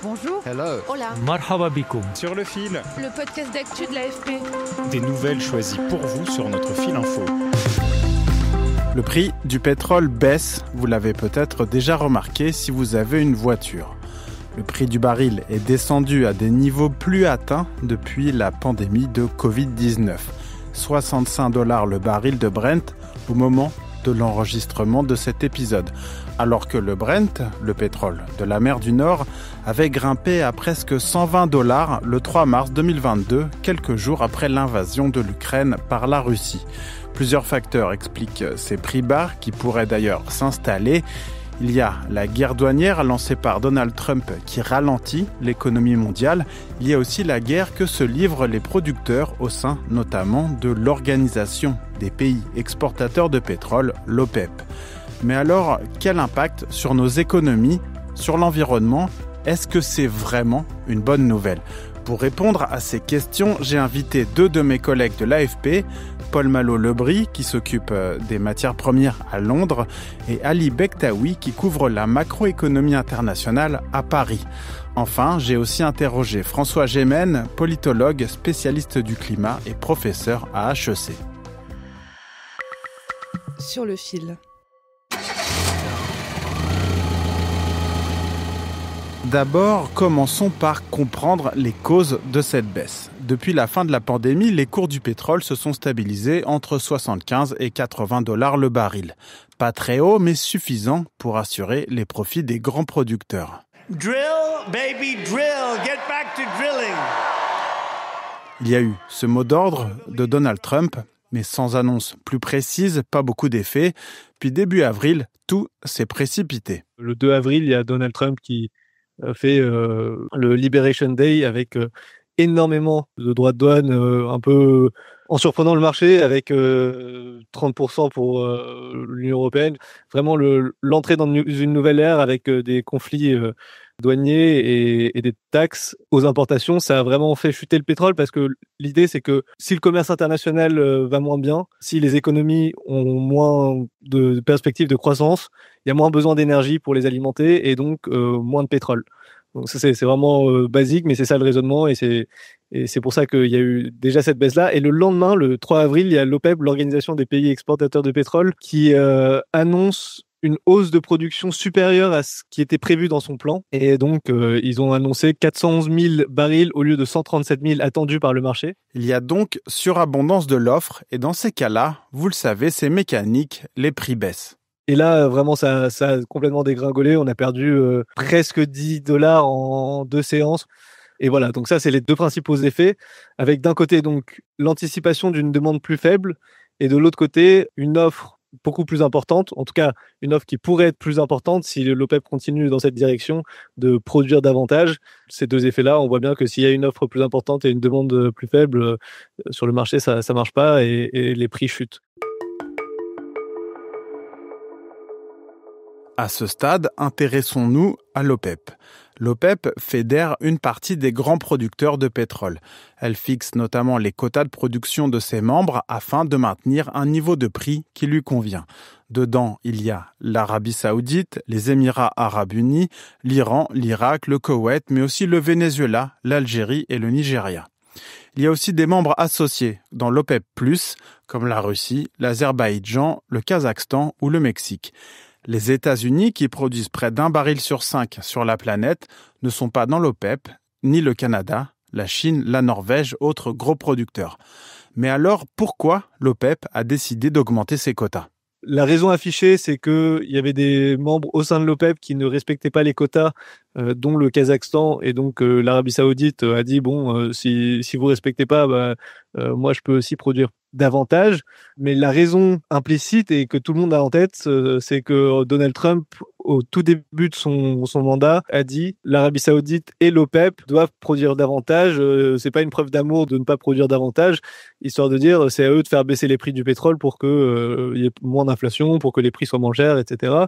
Bonjour. Hello. Hola. Marhaba bikoum. Sur le fil. Le podcast d'actu de l'AFP. Des nouvelles choisies pour vous sur notre fil info. Le prix du pétrole baisse, vous l'avez peut-être déjà remarqué si vous avez une voiture. Le prix du baril est descendu à des niveaux plus atteints depuis la pandémie de Covid-19. 65 $ le baril de Brent au moment de l'enregistrement de cet épisode. Alors que le Brent, le pétrole de la mer du Nord, avait grimpé à presque 120 $ le 3 mars 2022, quelques jours après l'invasion de l'Ukraine par la Russie. Plusieurs facteurs expliquent ces prix bas qui pourraient d'ailleurs s'installer. Il y a la guerre douanière lancée par Donald Trump qui ralentit l'économie mondiale. Il y a aussi la guerre que se livrent les producteurs au sein notamment de l'Organisation des pays exportateurs de pétrole, l'OPEP. Mais alors, quel impact sur nos économies, sur l'environnement ? Est-ce que c'est vraiment une bonne nouvelle ? Pour répondre à ces questions, j'ai invité deux de mes collègues de l'AFP, Paul Malo-Lebris, qui s'occupe des matières premières à Londres, et Ali Bektaoui, qui couvre la macroéconomie internationale à Paris. Enfin, j'ai aussi interrogé François Gémen, politologue, spécialiste du climat et professeur à HEC. Sur le fil. D'abord, commençons par comprendre les causes de cette baisse. Depuis la fin de la pandémie, les cours du pétrole se sont stabilisés entre 75 et 80 $ le baril. Pas très haut, mais suffisant pour assurer les profits des grands producteurs. Drill, baby, drill. Get back to drilling. Il y a eu ce mot d'ordre de Donald Trump, mais sans annonce plus précise, pas beaucoup d'effets. Puis début avril, tout s'est précipité. Le 2 avril, il y a Donald Trump qui fait le Liberation Day avec énormément de droits de douane, un peu en surprenant le marché avec 30% pour l'Union européenne. Vraiment l'entrée dans une nouvelle ère avec des conflits douaniers et des taxes aux importations, ça a vraiment fait chuter le pétrole parce que l'idée c'est que si le commerce international va moins bien, si les économies ont moins de perspectives de croissance, il y a moins besoin d'énergie pour les alimenter et donc moins de pétrole. Donc ça, c'est vraiment basique, mais c'est ça le raisonnement et c'est pour ça qu'il y a eu déjà cette baisse-là. Et le lendemain, le 3 avril, il y a l'OPEP, l'Organisation des pays exportateurs de pétrole, qui annonce une hausse de production supérieure à ce qui était prévu dans son plan. Et donc, ils ont annoncé 411 000 barils au lieu de 137 000 attendus par le marché. Il y a donc surabondance de l'offre et dans ces cas-là, vous le savez, c'est mécanique, les prix baissent. Et là, vraiment, ça a complètement dégringolé. On a perdu presque 10 $ en 2 séances. Et voilà, donc ça, c'est les deux principaux effets. Avec d'un côté, donc, l'anticipation d'une demande plus faible et de l'autre côté, une offre beaucoup plus importante. En tout cas, une offre qui pourrait être plus importante si l'OPEP continue dans cette direction de produire davantage. Ces deux effets-là, on voit bien que s'il y a une offre plus importante et une demande plus faible, sur le marché, ça marche pas et les prix chutent. À ce stade, intéressons-nous à l'OPEP. L'OPEP fédère une partie des grands producteurs de pétrole. Elle fixe notamment les quotas de production de ses membres afin de maintenir un niveau de prix qui lui convient. Dedans, il y a l'Arabie Saoudite, les Émirats Arabes Unis, l'Iran, l'Irak, le Koweït, mais aussi le Venezuela, l'Algérie et le Nigeria. Il y a aussi des membres associés dans l'OPEP+, comme la Russie, l'Azerbaïdjan, le Kazakhstan ou le Mexique. Les États-Unis, qui produisent près d'1 baril sur 5 sur la planète, ne sont pas dans l'OPEP, ni le Canada, la Chine, la Norvège, autres gros producteurs. Mais alors, pourquoi l'OPEP a décidé d'augmenter ses quotas ? La raison affichée, c'est qu'il y avait des membres au sein de l'OPEP qui ne respectaient pas les quotas, dont le Kazakhstan, et donc l'Arabie Saoudite a dit si vous respectez pas, moi je peux aussi produire davantage. Mais la raison implicite et que tout le monde a en tête, c'est que Donald Trump, au tout début de son mandat, a dit l'Arabie Saoudite et l'OPEP doivent produire davantage. C'est pas une preuve d'amour de ne pas produire davantage, histoire de dire c'est à eux de faire baisser les prix du pétrole pour que y ait moins d'inflation, pour que les prix soient moins chers, etc.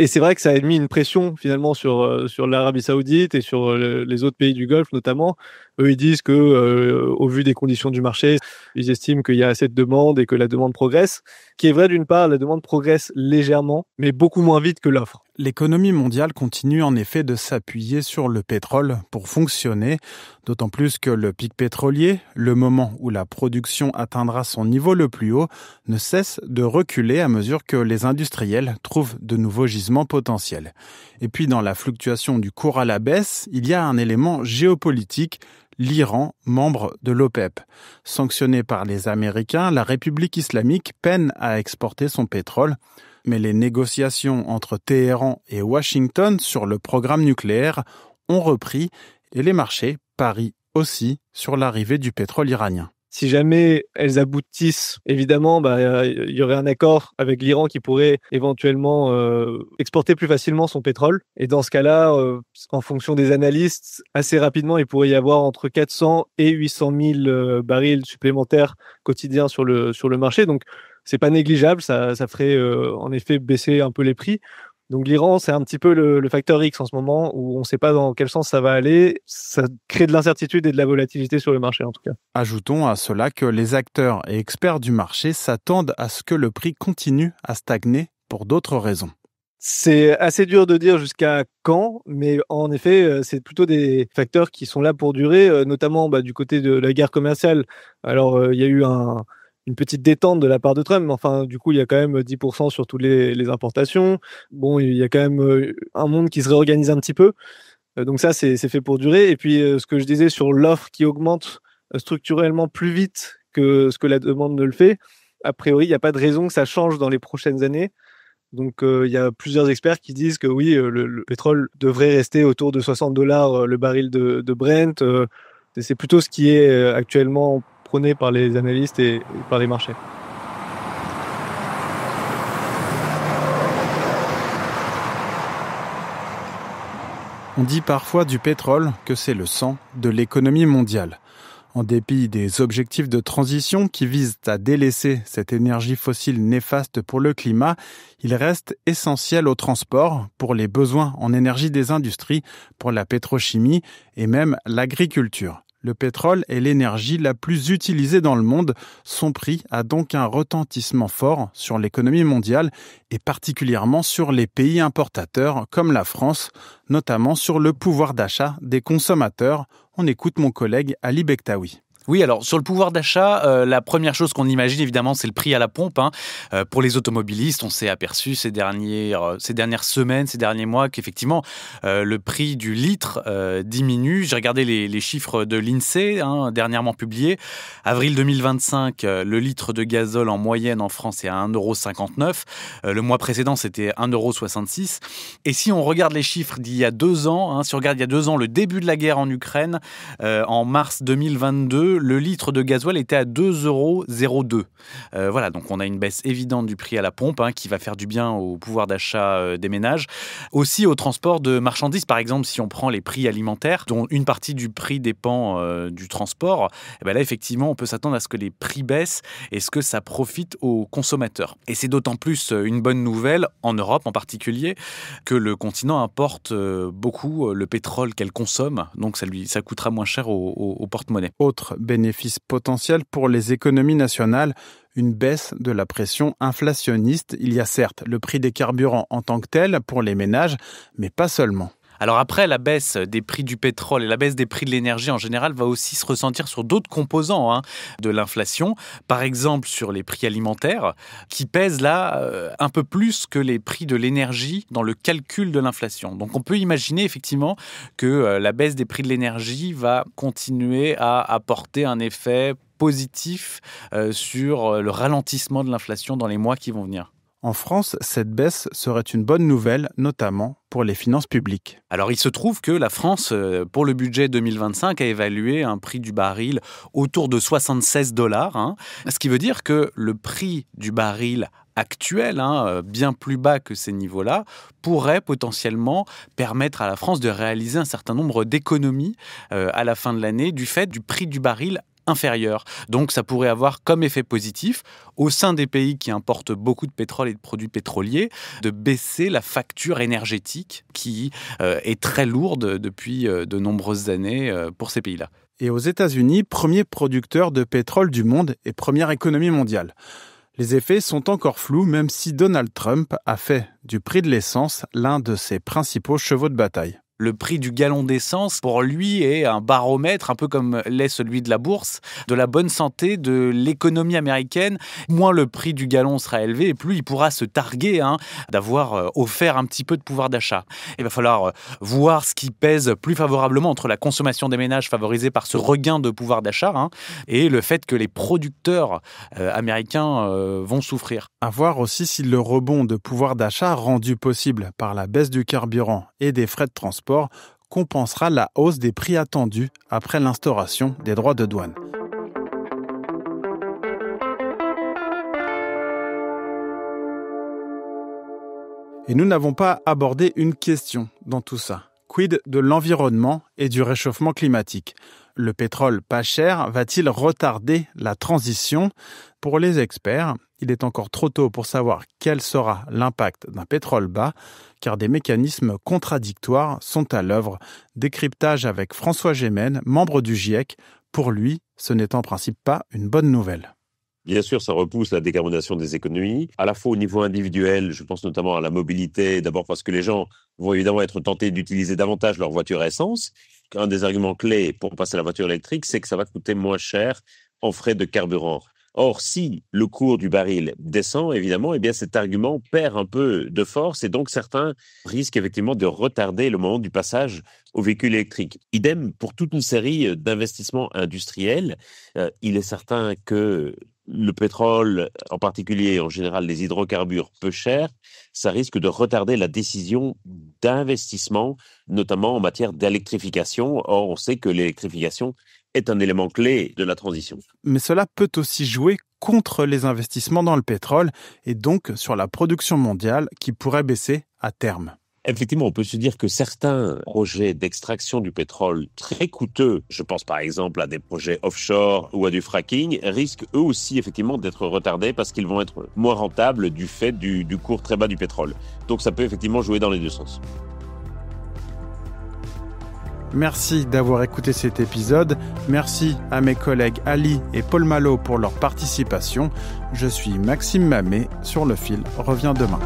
Et c'est vrai que ça a mis une pression finalement sur l'Arabie Saoudite et sur les autres pays du Golfe notamment Eux, ils disent que, au vu des conditions du marché, ils estiment qu'il y a assez de demande et que la demande progresse. Ce qui est vrai, d'une part, la demande progresse légèrement, mais beaucoup moins vite que l'offre. L'économie mondiale continue en effet de s'appuyer sur le pétrole pour fonctionner, d'autant plus que le pic pétrolier, le moment où la production atteindra son niveau le plus haut, ne cesse de reculer à mesure que les industriels trouvent de nouveaux gisements potentiels. Et puis dans la fluctuation du cours à la baisse, il y a un élément géopolitique, l'Iran, membre de l'OPEP. Sanctionné par les Américains, la République islamique peine à exporter son pétrole. Mais les négociations entre Téhéran et Washington sur le programme nucléaire ont repris et les marchés parient aussi sur l'arrivée du pétrole iranien. Si jamais elles aboutissent, évidemment, il y aurait un accord avec l'Iran qui pourrait éventuellement exporter plus facilement son pétrole. Et dans ce cas-là, en fonction des analystes, assez rapidement, il pourrait y avoir entre 400 et 800 000 barils supplémentaires quotidiens sur le marché. Donc, c'est pas négligeable, ça ferait en effet baisser un peu les prix. Donc l'Iran, c'est un petit peu le facteur X en ce moment, où on ne sait pas dans quel sens ça va aller. Ça crée de l'incertitude et de la volatilité sur le marché en tout cas. Ajoutons à cela que les acteurs et experts du marché s'attendent à ce que le prix continue à stagner pour d'autres raisons. C'est assez dur de dire jusqu'à quand, mais en effet, c'est plutôt des facteurs qui sont là pour durer, notamment du côté de la guerre commerciale. Alors, il y a eu une petite détente de la part de Trump, mais enfin, du coup, il y a quand même 10% sur toutes les importations. Bon, il y a quand même un monde qui se réorganise un petit peu. Donc ça, c'est fait pour durer. Et puis, ce que je disais sur l'offre qui augmente structurellement plus vite que ce que la demande ne le fait, a priori, il n'y a pas de raison que ça change dans les prochaines années. Donc, il y a plusieurs experts qui disent que oui, le pétrole devrait rester autour de $60 le baril de Brent. C'est plutôt ce qui est actuellement prôné par les analystes et par les marchés. On dit parfois du pétrole que c'est le sang de l'économie mondiale. En dépit des objectifs de transition qui visent à délaisser cette énergie fossile néfaste pour le climat, il reste essentiel au transport, pour les besoins en énergie des industries, pour la pétrochimie et même l'agriculture. Le pétrole est l'énergie la plus utilisée dans le monde. Son prix a donc un retentissement fort sur l'économie mondiale et particulièrement sur les pays importateurs comme la France, notamment sur le pouvoir d'achat des consommateurs. On écoute mon collègue Ali Bektaoui. Oui, alors sur le pouvoir d'achat, la première chose qu'on imagine évidemment, c'est le prix à la pompe. Pour les automobilistes, on s'est aperçu ces dernières semaines, ces derniers mois, qu'effectivement le prix du litre diminue. J'ai regardé les chiffres de l'INSEE dernièrement publiés. Avril 2025, le litre de gazole en moyenne en France est à 1,59 €. Le mois précédent, c'était 1,66 €. Et si on regarde les chiffres d'il y a 2 ans, si on regarde il y a 2 ans le début de la guerre en Ukraine, en mars 2022, le litre de gasoil était à 2,02 €. Voilà, donc on a une baisse évidente du prix à la pompe qui va faire du bien au pouvoir d'achat des ménages. Aussi au transport de marchandises, par exemple, si on prend les prix alimentaires, dont une partie du prix dépend du transport, là effectivement on peut s'attendre à ce que les prix baissent et ce que ça profite aux consommateurs. Et c'est d'autant plus une bonne nouvelle, en Europe en particulier, que le continent importe beaucoup le pétrole qu'elle consomme, donc ça coûtera moins cher au porte-monnaie. Autre bénéfice potentiel pour les économies nationales, une baisse de la pression inflationniste. Il y a certes le prix des carburants en tant que tel pour les ménages, mais pas seulement. Alors après, la baisse des prix du pétrole et la baisse des prix de l'énergie en général va aussi se ressentir sur d'autres composants de l'inflation. Par exemple, sur les prix alimentaires, qui pèsent là un peu plus que les prix de l'énergie dans le calcul de l'inflation. Donc on peut imaginer effectivement que la baisse des prix de l'énergie va continuer à apporter un effet positif sur le ralentissement de l'inflation dans les mois qui vont venir. En France, cette baisse serait une bonne nouvelle, notamment pour les finances publiques. Alors, il se trouve que la France, pour le budget 2025, a évalué un prix du baril autour de 76 $. Ce qui veut dire que le prix du baril actuel, bien plus bas que ces niveaux-là, pourrait potentiellement permettre à la France de réaliser un certain nombre d'économies à la fin de l'année du fait du prix du baril inférieur. Donc ça pourrait avoir comme effet positif, au sein des pays qui importent beaucoup de pétrole et de produits pétroliers, de baisser la facture énergétique qui est très lourde depuis de nombreuses années pour ces pays-là. et aux États-Unis, premier producteur de pétrole du monde et première économie mondiale. Les effets sont encore flous, même si Donald Trump a fait du prix de l'essence l'un de ses principaux chevaux de bataille. Le prix du gallon d'essence, pour lui, est un baromètre, un peu comme l'est celui de la bourse, de la bonne santé de l'économie américaine. Moins le prix du gallon sera élevé, et plus il pourra se targuer d'avoir offert un petit peu de pouvoir d'achat. Il va falloir voir ce qui pèse plus favorablement entre la consommation des ménages favorisée par ce regain de pouvoir d'achat et le fait que les producteurs américains vont souffrir. À voir aussi si le rebond de pouvoir d'achat rendu possible par la baisse du carburant et des frais de transport compensera la hausse des prix attendus après l'instauration des droits de douane. Et nous n'avons pas abordé une question dans tout ça. Quid de l'environnement et du réchauffement climatique ? Le pétrole pas cher va-t-il retarder la transition ? Pour les experts, il est encore trop tôt pour savoir quel sera l'impact d'un pétrole bas, car des mécanismes contradictoires sont à l'œuvre. Décryptage avec François Gémen, membre du GIEC. Pour lui, ce n'est en principe pas une bonne nouvelle. Bien sûr, ça repousse la décarbonation des économies, à la fois au niveau individuel, je pense notamment à la mobilité, d'abord parce que les gens vont évidemment être tentés d'utiliser davantage leur voiture à essence. Un des arguments clés pour passer à la voiture électrique, c'est que ça va coûter moins cher en frais de carburant. Or, si le cours du baril descend, évidemment, eh bien cet argument perd un peu de force et donc certains risquent effectivement de retarder le moment du passage au véhicule électrique. Idem pour toute une série d'investissements industriels. Il est certain que le pétrole, en particulier, en général, les hydrocarbures peu chers, ça risque de retarder la décision d'investissement, notamment en matière d'électrification. Or, on sait que l'électrification est un élément clé de la transition. Mais cela peut aussi jouer contre les investissements dans le pétrole et donc sur la production mondiale qui pourrait baisser à terme. Effectivement, on peut se dire que certains projets d'extraction du pétrole très coûteux, je pense par exemple à des projets offshore ou à du fracking, risquent eux aussi effectivement d'être retardés parce qu'ils vont être moins rentables du fait du cours très bas du pétrole. Donc ça peut effectivement jouer dans les deux sens. Merci d'avoir écouté cet épisode. Merci à mes collègues Ali et Paul Malo pour leur participation. Je suis Maxime Mamet. Sur le fil revient demain.